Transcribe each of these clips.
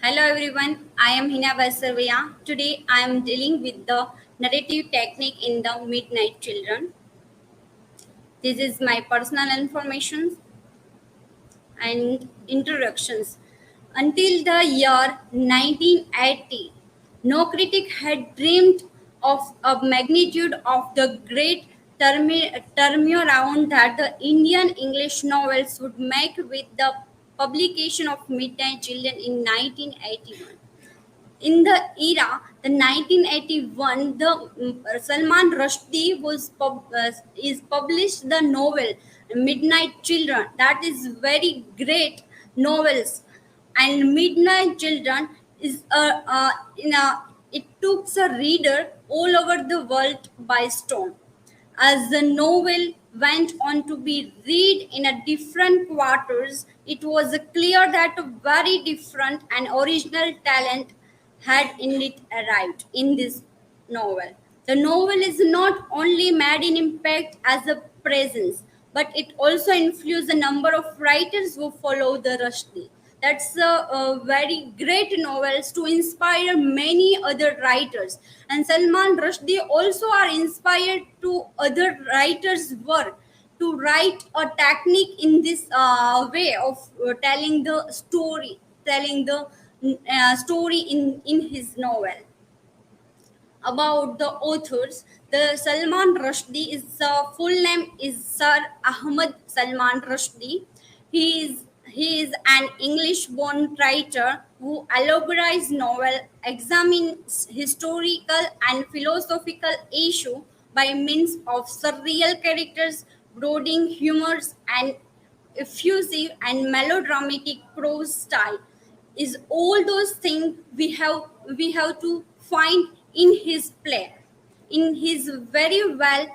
Hello everyone, I am Hina Vaisarvaya. Today I am dealing with the narrative technique in the Midnight Children. This is my personal information and introductions. Until the year 1980, no critic had dreamed of a magnitude of the great turnaround that the Indian English novels would make with the publication of Midnight Children in 1981. In the era, the 1981, the Salman Rushdie is published the novel Midnight Children. That is very great novels, and Midnight Children is it took a reader all over the world by storm. As the novel went on to be read in a different quarters, it was clear that a very different and original talent had indeed arrived in this novel. The novel is not only made in impact as a presence, but it also influenced a number of writers who follow the Rushdie. That's a very great novels to inspire many other writers. And Salman Rushdie also are inspired to other writers' work to write a technique in this way of telling the story, telling the story in his novel. About the authors, the Salman Rushdie is full name is Sir Ahmad Salman Rushdie. He is an English-born writer who elaborates novel, examines historical and philosophical issue by means of surreal characters, brooding humors, and effusive and melodramatic prose style is all those things we have to find in his play, in his very well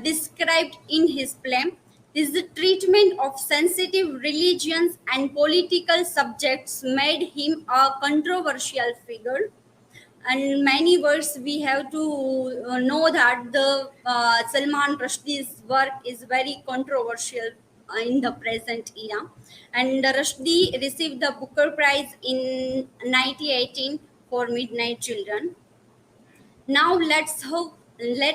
described in his play. His treatment of sensitive religions and political subjects made him a controversial figure. And many words we have to know that the Salman Rushdie's work is very controversial in the present era. And Rushdie received the Booker Prize in 1918 for Midnight Children. Now let's have dealing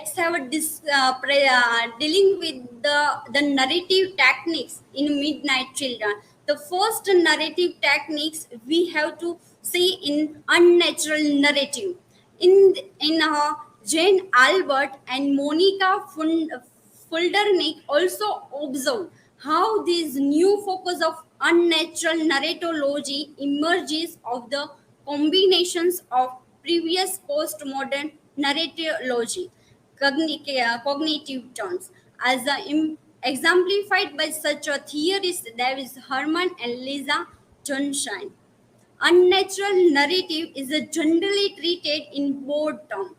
with the narrative techniques in Midnight Children. The first narrative techniques we have to see in unnatural narrative. In Jane Albert and Monica Fuldernick also observe how this new focus of unnatural narratology emerges of the combinations of previous postmodern narratology, cognitive terms, as exemplified by such a theorist Davis Herman and Lisa Johnshine. Unnatural narrative is generally treated in broad terms,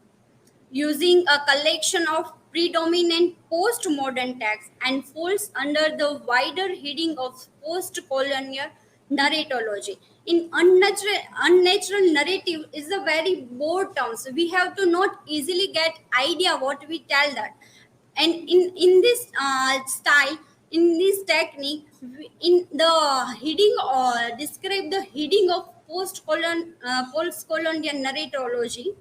using a collection of predominant postmodern texts and falls under the wider heading of post-colonial narratology. In unnatural narrative is a very broad term, so we have to not easily get idea what we tell that. And in this style, in this technique, in the heading or describe the heading of post-colonial narratology,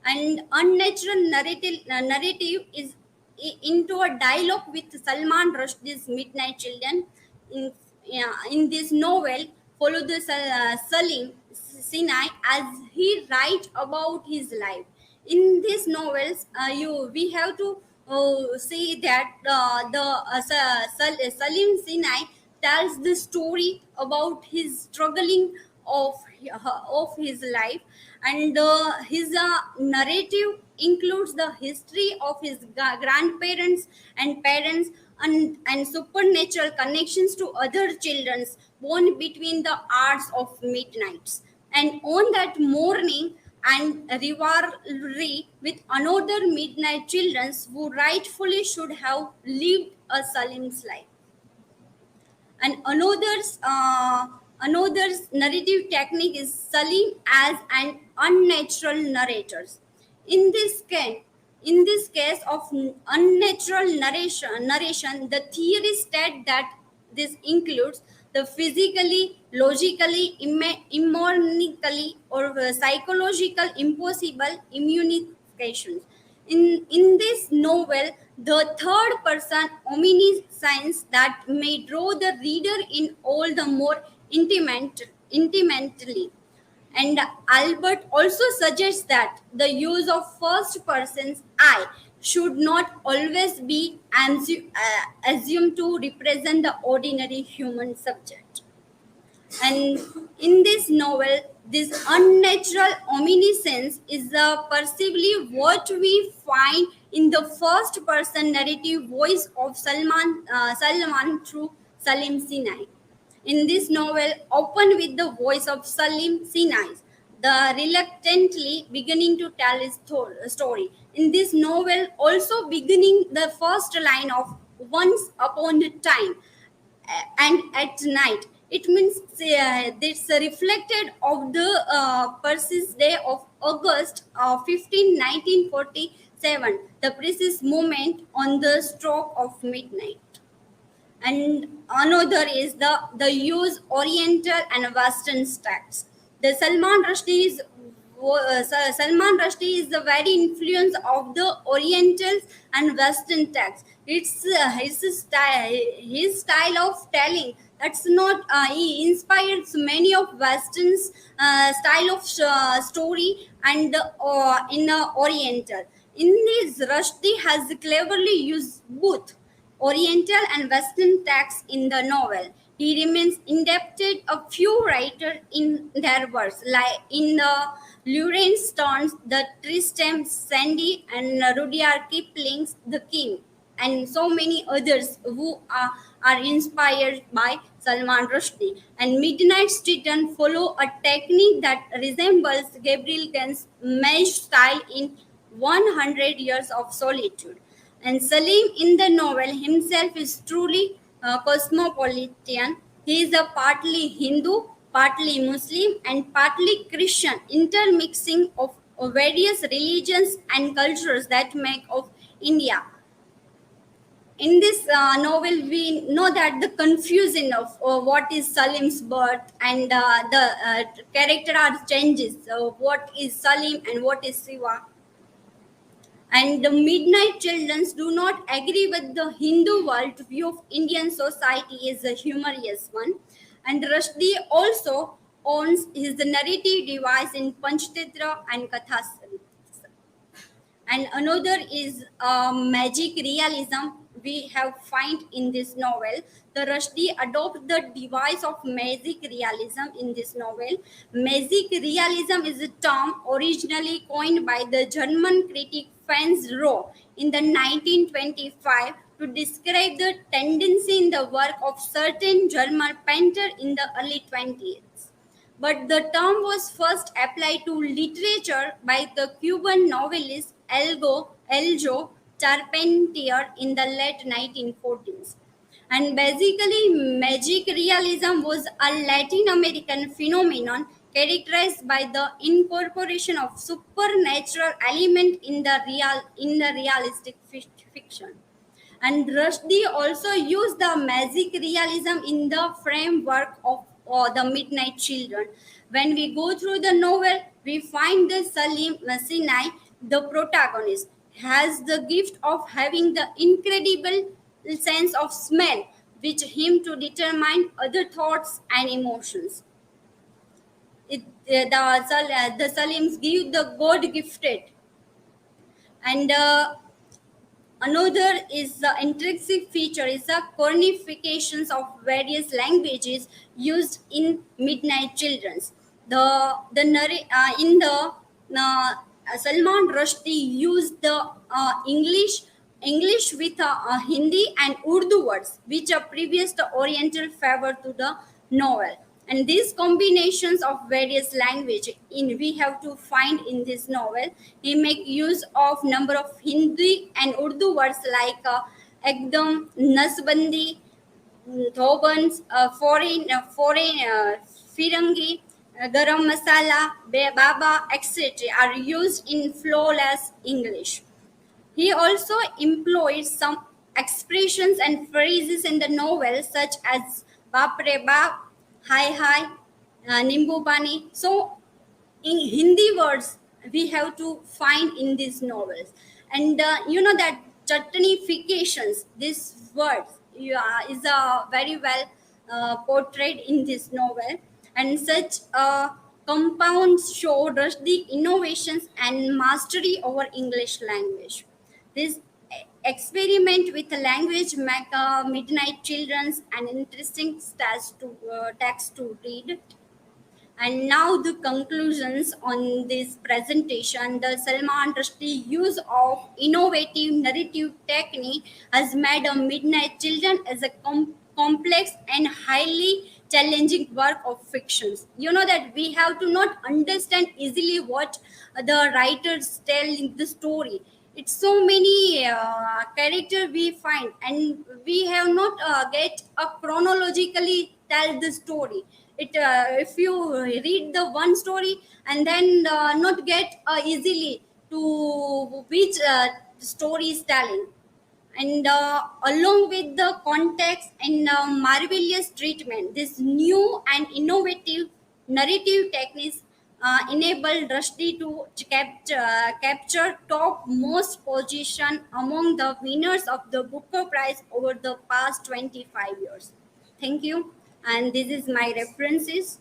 and unnatural narrative is into a dialogue with Salman Rushdie's Midnight Children. In this novel, follow the Salim Sinai as he writes about his life. In these novels, we have to see that Salim Sinai tells the story about his struggling of of his life, and his narrative includes the history of his grandparents and parents, and supernatural connections to other children born between the hours of midnights and on that morning, and rivalry with another midnight children who rightfully should have lived a Salim's life. And another's narrative technique is Salim as an unnatural narrators. In this case, of unnatural narration, the theory state that this includes the physically, logically, immunically, or psychological impossible immunifications. In this novel, the third person omniscience that may draw the reader in all the more intimately. And Albert also suggests that the use of first person's I should not always be assumed to represent the ordinary human subject. And in this novel, this unnatural omniscience is perceivably what we find in the first person narrative voice of Salman through Salim Sinai. In this novel, open with the voice of Salim Sinai, the reluctantly beginning to tell his story. In this novel, also beginning the first line of once upon a time and at night. It means it's reflected of the precise day of August 15, 1947, the precise moment on the stroke of midnight. And another is the use Oriental and Western texts. The Salman Rushdie is the very influence of the Orientals and Western texts. It's his style of telling. That's not he inspires many of Western's style of story and in Oriental. In this, Rushdie has cleverly used both Oriental and Western texts in the novel. He remains indebted a few writers in their works, like in the Lawrence Stone's The Tristram Shandy and Rudyard Kipling's The King, and so many others who are inspired by Salman Rushdie. And Midnight Student follow a technique that resembles Gabriel Gan's mesh style in 100 Years of Solitude. And Salim in the novel himself is truly cosmopolitan. He is a partly Hindu, partly Muslim, and partly Christian, intermixing of various religions and cultures that make of India. In this novel, we know that the confusion of what is Salim's birth and the character are changes. So what is Salim and what is Siva? And the Midnight Children do not agree with the Hindu world view of Indian society as a humorous one. And Rushdie also owns his narrative device in Panchtatra and Kathas. And another is magic realism we have find in this novel. The Rushdie adopt the device of magic realism in this novel. Magic realism is a term originally coined by the German critic Franz Roh in the 1925 to describe the tendency in the work of certain German painter in the early 20th. But the term was first applied to literature by the Cuban novelist Eljo Charpentier in the late 1940s. And basically, magic realism was a Latin American phenomenon characterized by the incorporation of supernatural element in the realistic fiction. And Rushdie also used the magic realism in the framework of The Midnight Children. When we go through the novel, we find the Salim Sinai, the protagonist, has the gift of having the incredible sense of smell, which him to determine other thoughts and emotions. The Salims give the God gifted. And another is the intrinsic feature is the cornifications of various languages used in Midnight Children's. In the Salman Rushdie used the English with Hindi and Urdu words, which are previous to Oriental favor to the novel. And these combinations of various language we have to find in this novel. He make use of number of Hindi and Urdu words like ekdam, nasbandi, thobans, firangi, garam masala, baba, etc. are used in flawless English. He also employs some expressions and phrases in the novel, such as Baap Re Baap, Hi Hi, Nimbu Pani. So in Hindi words we have to find in these novels, and you know that chutnifications, this word is very well portrayed in this novel, and such compounds show the innovations and mastery over English language. This experiment with the language make Midnight Children's an interesting text to read. And now the conclusions on this presentation. The Salman Rushdie use of innovative narrative technique has made a Midnight Children as a complex and highly challenging work of fictions. You know that we have to not understand easily what the writers tell in the story. It's so many character we find, and we have not get a chronologically tell the story. It if you read the one story and then not get easily to which story is telling, and along with the context and marvelous treatment, this new and innovative narrative techniques enabled Rushdie to capture top most position among the winners of the Booker Prize over the past 25 years. Thank you, and this is my references.